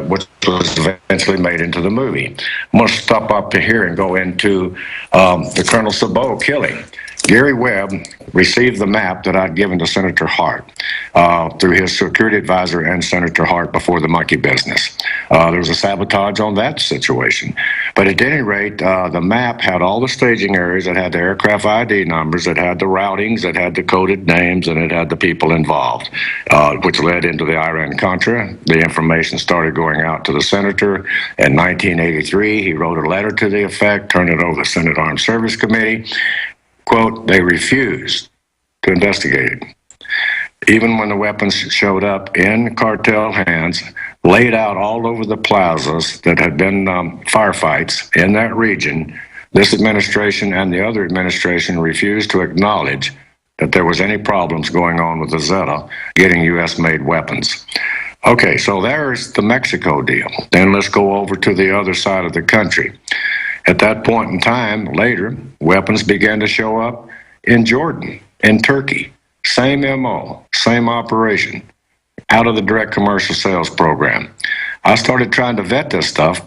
which was eventually made into the movie. I'm going to stop up to here and go into the Colonel Sabot killing. Gary Webb received the map that I'd given to Senator Hart through his security advisor and Senator Hart before the monkey business. There was a sabotage on that situation. But at any rate, the map had all the staging areas. It had the aircraft ID numbers. It had the routings. It had the coded names. And it had the people involved, which led into the Iran-Contra. The information started going out to the senator. In 1983, he wrote a letter to the effect, turned it over to the Senate Armed Service Committee. Quote, they refused to investigate it. Even when the weapons showed up in cartel hands, laid out all over the plazas that had been firefights in that region, this administration and the other administration refused to acknowledge that there was any problems going on with the Zeta getting U.S.-made weapons. Okay, so there's the Mexico deal. Then let's go over to the other side of the country. At that point in time, later, weapons began to show up in Jordan, in Turkey. Same MO, same operation, out of the direct commercial sales program. I started trying to vet this stuff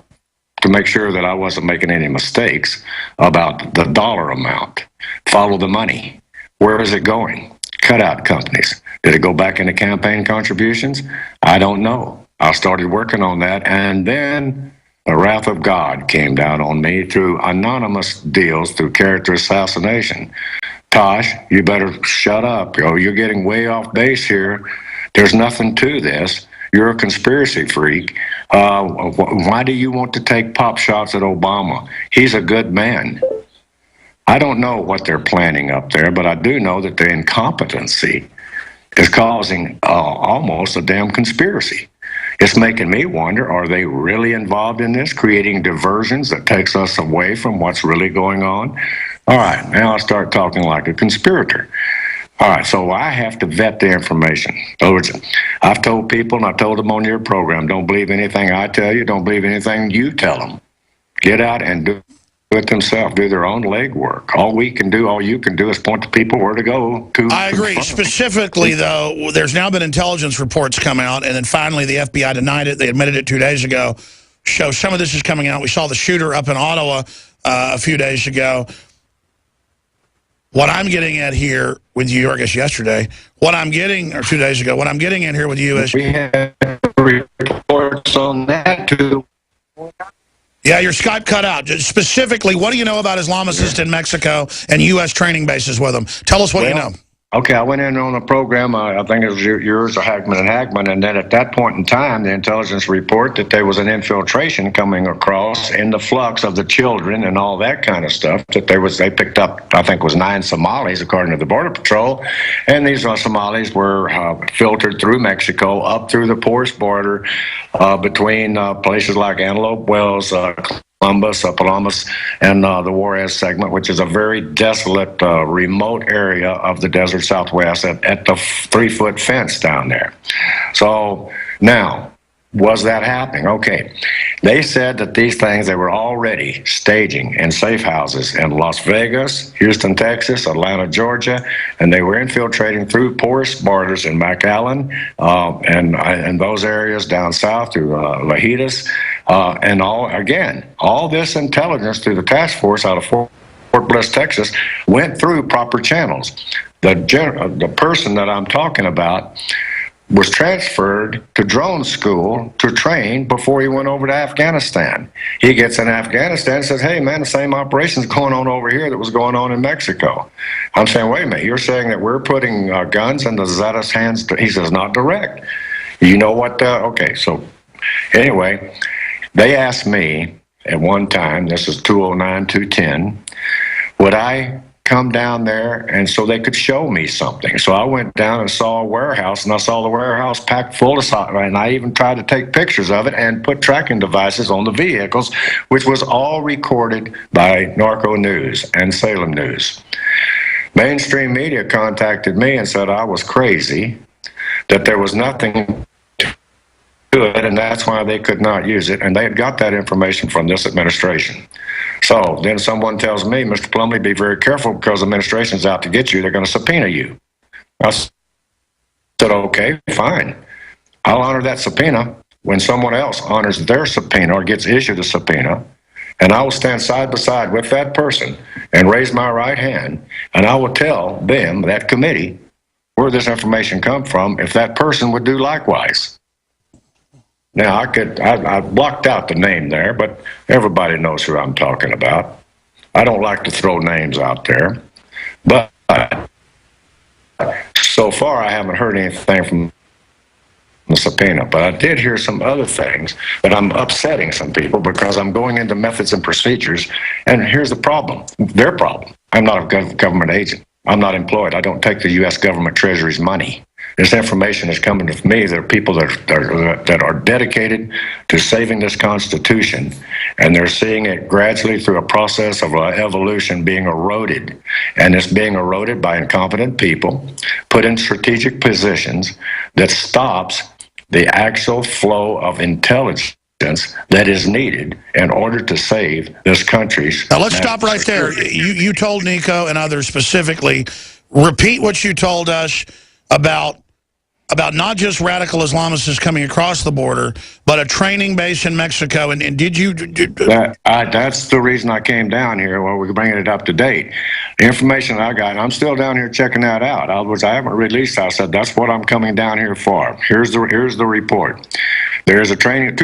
to make sure that I wasn't making any mistakes about the dollar amount. Follow the money. Where is it going? Cutout companies. Did it go back into campaign contributions? I don't know. I started working on that, and then the wrath of God came down on me through anonymous deals, through character assassination. Tosh, you better shut up. You're getting way off base here. There's nothing to this. You're a conspiracy freak. Why do you want to take pop shots at Obama? He's a good man. I don't know what they're planning up there, but I do know that the incompetency is causing almost a damn conspiracy. It's making me wonder, are they really involved in this, creating diversions that takes us away from what's really going on? All right, now I start talking like a conspirator. All right, so I have to vet the information. In other words, I've told people, and I told them on your program, don't believe anything I tell you, don't believe anything you tell them. Get out and do it themselves, do their own legwork. All we can do, all you can do is point to people where to go to. I agree. Specifically, though, there's now been intelligence reports come out, and then finally the FBI denied it. They admitted it 2 days ago. So some of this is coming out. We saw the shooter up in Ottawa a few days ago. What I'm getting at here with you, I guess yesterday, what I'm getting, or 2 days ago, what I'm getting at here with you is... We have reports on that, too. Yeah, your Skype cut out. Just specifically, what do you know about Islamicists in Mexico and U.S. training bases with them? Tell us what you know. Okay, I went in on a program, I think it was yours or Hagman, and then at that point in time, the intelligence report that there was an infiltration coming across in the flux of the children and all that kind of stuff, that they picked up, I think it was 9 Somalis, according to the Border Patrol, and these Somalis were filtered through Mexico, up through the porous border, between places like Antelope Wells, Columbus, Palomas, and the Juarez segment, which is a very desolate, remote area of the desert Southwest at the 3-foot fence down there. So now, was that happening? Okay. They said that these things, they were already staging in safe houses in Las Vegas, Houston, Texas, Atlanta, Georgia, and they were infiltrating through porous borders in McAllen and those areas down south through Lajitas, and all this intelligence through the task force out of Fort Bliss, Texas, went through proper channels. The person that I'm talking about was transferred to drone school to train before he went over to Afghanistan. He gets in Afghanistan and says, hey, man, the same operation's going on over here that was going on in Mexico. I'm saying, wait a minute, you're saying that we're putting guns in the Zetas' hands? He says, not direct. You know what? Okay, so anyway, they asked me at one time, this is 209-210, would I come down there and so they could show me something. So I went down and saw a warehouse, and I saw the warehouse packed full of stuff, and I even tried to take pictures of it and put tracking devices on the vehicles, which was all recorded by Narco News and Salem News. Mainstream media contacted me and said I was crazy, that there was nothing to it, and that's why they could not use it, and they had got that information from this administration. So then someone tells me, Mr. Plumlee, be very careful because the administration's out to get you. They're going to subpoena you. I said, okay, fine. I'll honor that subpoena. when someone else honors their subpoena or gets issued a subpoena, and I will stand side by side with that person and raise my right hand, and I will tell them, that committee, where this information come from, if that person would do likewise. Now, I blocked out the name there, but everybody knows who I'm talking about. I don't like to throw names out there, but so far I haven't heard anything from the subpoena, but I did hear some other things that I'm upsetting some people because I'm going into methods and procedures, and here's the problem, their problem. I'm not a government agent. I'm not employed. I don't take the U.S. government Treasury's money. This information is coming to me. There are people that are dedicated to saving this Constitution, and they're seeing it gradually through a process of evolution being eroded. And it's being eroded by incompetent people put in strategic positions that stops the actual flow of intelligence that is needed in order to save this country's. Now, let's stop right there. You told Nico and others specifically, repeat what you told us about not just radical Islamists coming across the border, but a training base in Mexico. And did you... That's the reason I came down here. Well, we're bringing it up to date. The information I got, I'm still down here checking that out. I haven't released. I said, that's what I'm coming down here for. Here's the report. There's two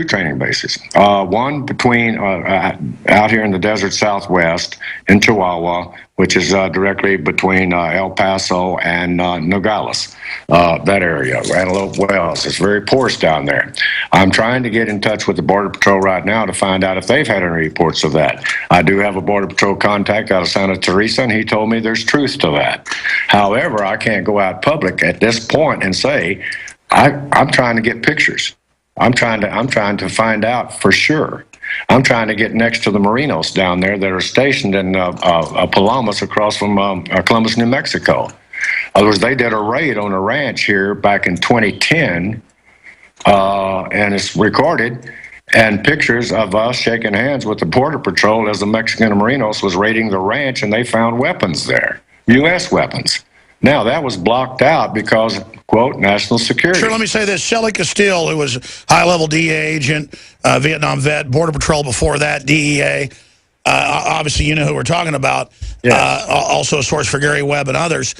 training bases. One between out here in the desert Southwest in Chihuahua, which is directly between El Paso and Nogales, that area, Antelope Wells. It's very porous down there. I'm trying to get in touch with the Border Patrol right now to find out if they've had any reports of that. I do have a Border Patrol contact out of Santa Teresa, and he told me there's truth to that. However, I can't go out public at this point and say, I'm trying to get pictures. I'm trying to find out for sure. I'm trying to get next to the Marinos down there that are stationed in Palomas across from Columbus, New Mexico. In other words, they did a raid on a ranch here back in 2010, and it's recorded, and pictures of us shaking hands with the Border Patrol as the Mexican Marinos was raiding the ranch, and they found weapons there, U.S. weapons. Now, that was blocked out because, quote, national security. Sure, let me say this. Shelly Castile, who was a high-level DEA agent, Vietnam vet, Border Patrol before that, DEA, obviously you know who we're talking about, yes. Also a source for Gary Webb and others.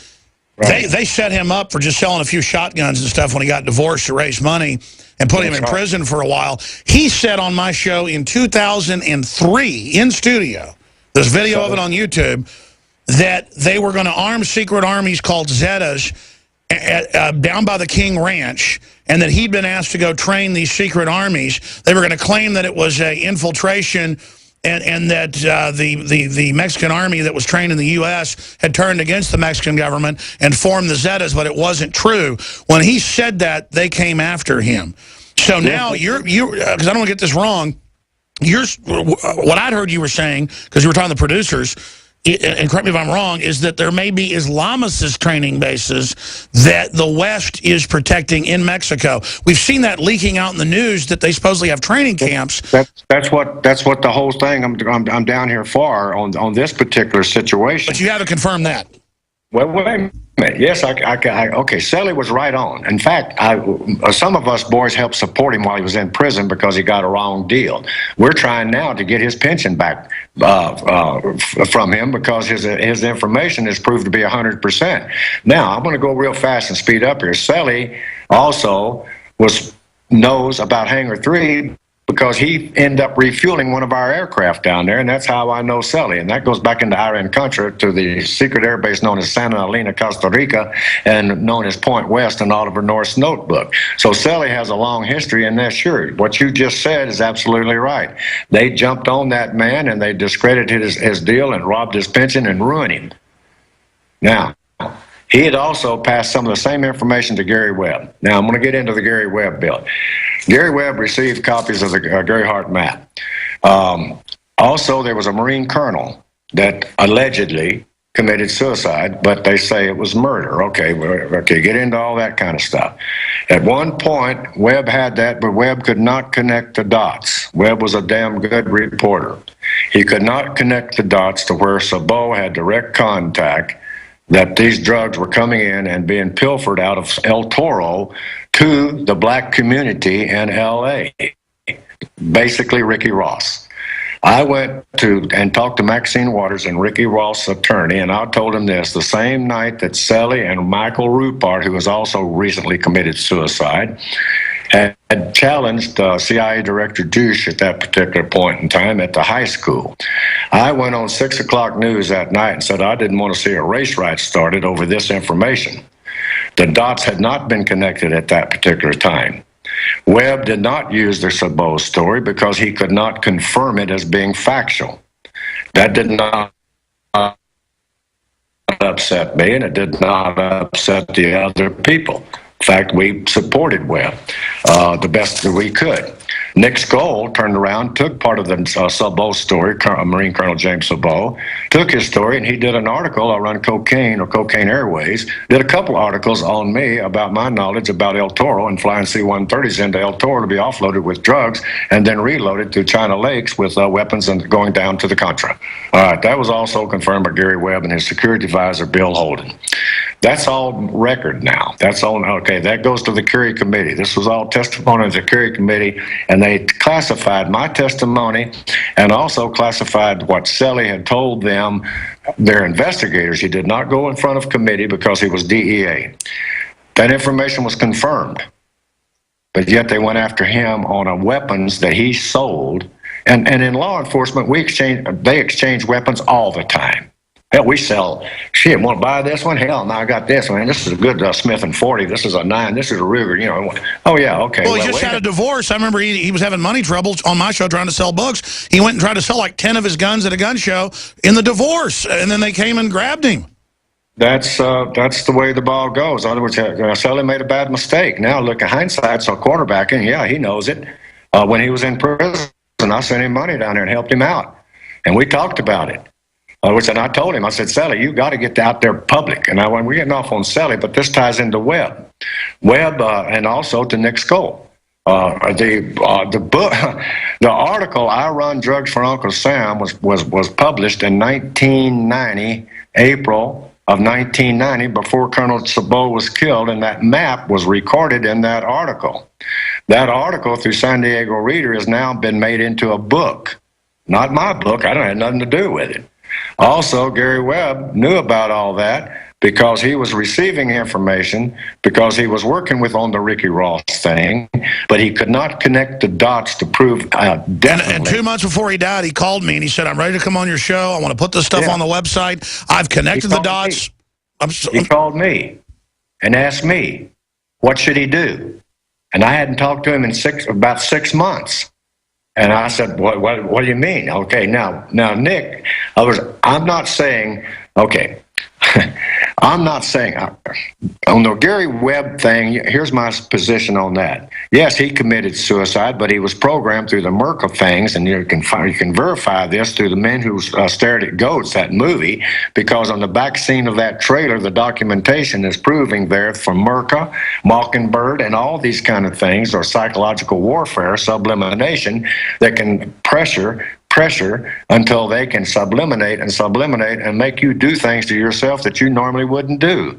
Right. They set him up for just selling a few shotguns and stuff when he got divorced to raise money and put him in prison for a while. He said on my show in 2003, in studio, there's video of it on YouTube, that they were going to arm secret armies called Zetas down by the King Ranch, and that he'd been asked to go train these secret armies. They were going to claim that it was an infiltration and that the Mexican army that was trained in the U.S. had turned against the Mexican government and formed the Zetas, but it wasn't true. When he said that, they came after him. So now you're because I don't want to get this wrong, what I'd heard you were saying, because you were talking to the producers, and correct me if I'm wrong, is that there may be Islamicist training bases that the West is protecting in Mexico. We've seen that leaking out in the news that they supposedly have training camps. That's what the whole thing I'm down here for on this particular situation. But you haven't confirmed that. Well, wait a minute. Yes, okay, Sally was right on. In fact, some of us boys helped support him while he was in prison because he got a wrong deal. We're trying now to get his pension back from him because his information has proved to be 100%. Now, I'm going to go real fast and speed up here. Sally also knows about Hangar 3 because he ended up refueling one of our aircraft down there, and that's how I know Sally. And that goes back into Iran-Contra to the secret air base known as Santa Elena, Costa Rica, and known as Point West in Oliver North's notebook. So Sally has a long history, and that's sure. What you just said is absolutely right. They jumped on that man, and they discredited his deal and robbed his pension and ruined him. Now, he had also passed some of the same information to Gary Webb. Now, I'm going to get into the Gary Webb bill. Gary Webb received copies of the Gary Hart map. Also, there was a Marine colonel that allegedly committed suicide, but they say it was murder. Okay, get into all that kind of stuff. At one point, Webb had that, but Webb could not connect the dots. Webb was a damn good reporter. He could not connect the dots to where Sabot had direct contact that these drugs were coming in and being pilfered out of El Toro to the black community in L.A., basically Ricky Ross. I went to and talked to Maxine Waters and Ricky Ross' attorney, and I told him this the same night that Sally and Michael Rupert, who has also recently committed suicide, had challenged CIA Director Tosh at that particular point in time at the high school. I went on 6 o'clock news that night and said I didn't want to see a race riot started over this information. The dots had not been connected at that particular time. Webb did not use the Sabot story because he could not confirm it as being factual. That did not upset me, and it did not upset the other people. In fact, we supported Webb the best that we could. Nick Skoll turned around, took part of the Sabot story, Marine Colonel James Sabot, took his story, and he did an article, I Run Cocaine or Cocaine Airways, did a couple articles on me about my knowledge about El Toro and flying C-130s into El Toro to be offloaded with drugs and then reloaded to China Lakes with weapons and going down to the Contra. All right, that was also confirmed by Gary Webb and his security advisor, Bill Holden. That's all record now. That's all, okay, that goes to the Kerry Committee. This was all testimony of the Kerry Committee, and they classified my testimony and also classified what Selly had told them, their investigators. He did not go in front of committee because he was DEA. That information was confirmed, but yet they went after him on weapons that he sold. And in law enforcement, they exchange weapons all the time. Hell, we sell, shit, want to buy this one? Hell, no, I got this one. This is a good Smith & 40. This is a 9. This is a Ruger, you know. Oh, yeah, okay. Well, he just had a divorce. I remember he was having money troubles on my show trying to sell books. He went and tried to sell like 10 of his guns at a gun show in the divorce, and then they came and grabbed him. That's the way the ball goes. In other words, Sally made a bad mistake. Now, look at hindsight, so quarterbacking, yeah, he knows it. When he was in prison, I sent him money down there and helped him out. And we talked about it. And I told him, I said, Sally, you got to get out there public. And we're getting off on Sally, but this ties into Webb. Webb and also to Nick Skoll. The book, the article, I Run Drugs for Uncle Sam, was published in 1990, April of 1990, before Colonel Sabot was killed, and that map was recorded in that article. That article, through San Diego Reader, has now been made into a book. Not my book. I don't have nothing to do with it. Also, Gary Webb knew about all that because he was receiving information, because he was working on the Ricky Ross thing, but he could not connect the dots to prove definitely. And 2 months before he died, he called me and he said, I'm ready to come on your show. I want to put this stuff on the website. I've connected the dots. He called me and asked me, what should he do? And I hadn't talked to him in about 6 months. And I said, what do you mean? Okay, now, Nick, I'm not saying, okay, I'm not saying, on the Gary Webb thing, here's my position on that. Yes, he committed suicide, but he was programmed through the Merca things, and you can verify this through the Men Who Stared at Goats, that movie, because on the back scene of that trailer, the documentation is proving there from Merca, Mockingbird, and all these kind of things, or psychological warfare, sublimination, that can pressure until they can sublimate and make you do things to yourself that you normally wouldn't do.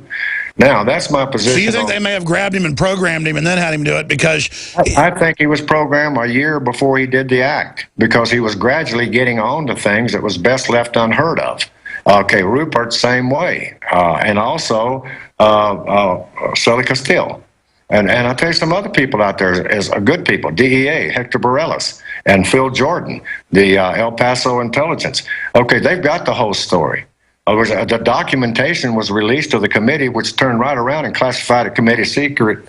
Now, that's my position. So you think they may have grabbed him and programmed him and then had him do it because... I think he was programmed a year before he did the act because he was gradually getting on to things that was best left unheard of. Okay, Rupert, same way. And also Sully Castile. And I'll tell you some other people out there as good people, DEA, Hector Bareilles, and Phil Jordan, the El Paso intelligence. Okay, they've got the whole story. The documentation was released to the committee, which turned right around and classified it committee secret,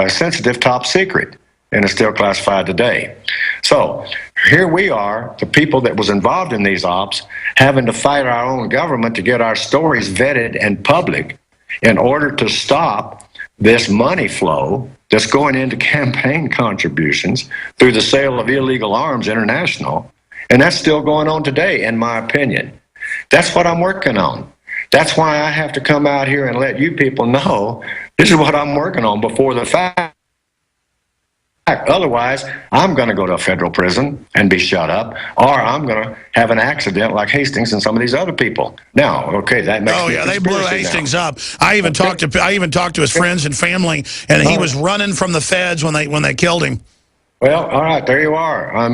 sensitive, top secret, and is still classified today. So here we are, the people that was involved in these ops, having to fight our own government to get our stories vetted and public in order to stop this money flow that's going into campaign contributions through the sale of illegal arms international. And that's still going on today, in my opinion. That's what I'm working on. That's why I have to come out here and let you people know this is what I'm working on before the fact. Otherwise, I'm going to go to a federal prison and be shut up, or I'm going to have an accident like Hastings and some of these other people. Now, okay, that makes Oh me yeah, they blew Hastings up. I even Okay. talked to his friends and family, and he was running from the feds when they killed him. Well, all right, there you are. I mean.